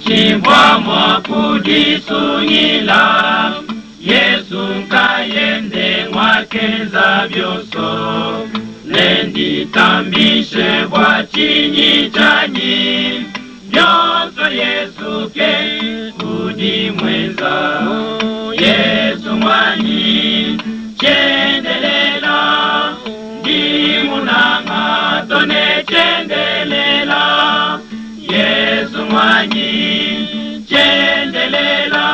chimbwa mwakudisungila Yesu nkayende mwakeza byoso nenditambishe bwa chinyi chanyi byoso Yesu ke kudi mwenza Yesu mwanyi chendelela ndimunanga tone chendelela Yesu mwanyi chendelela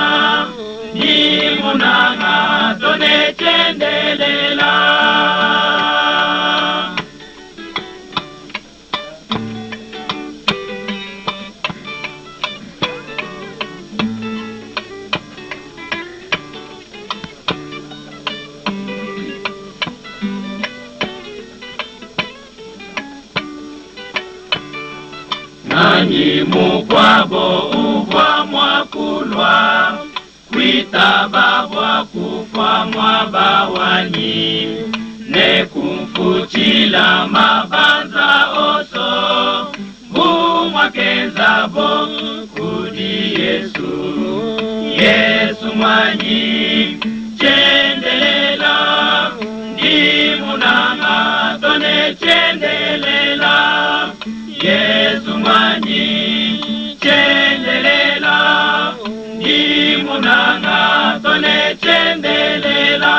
ndimunanga tone chendelela Nanyi mukwabo uvwa mwakulwa kwita babwa kufwa mwabawanyi nekumfuchila mabanza oso bumwakeza bo kudi Yesu Yesu mwanyi chendelela ndimunanga tone chendelela Yesu mwanyi chendelela ndimunanga tone chendelela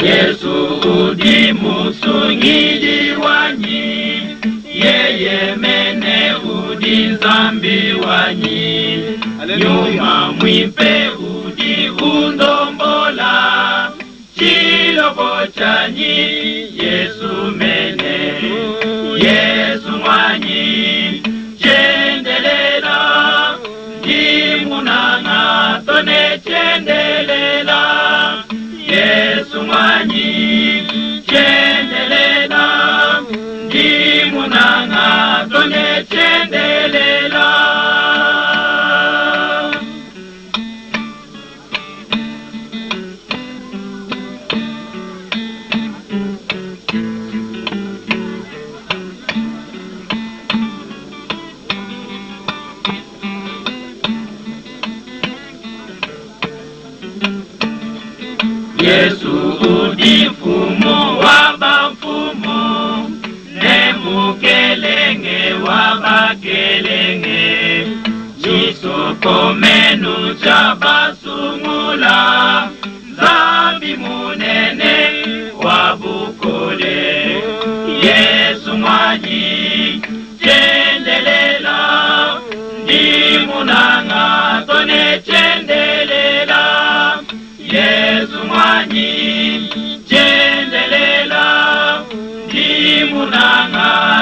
Yesu udi musungili wanyi yeye mene udi zambi wanyi nyuma mwipe udi undombola chilobo chanyi Yesu mene Yesu mwanyi chendelela ndimunanga tone chendelela Yesu mwanyi chendelela ndimunanga tone chendelela Yesu udi mfumo wabamfumo nemukelenge wabakelenge chisoko menu chabasungula zambi munene wabukole Yesu mwanyi chendelela ndimunanga tone chendelela Yesu mwanyi chendelela ndimunanga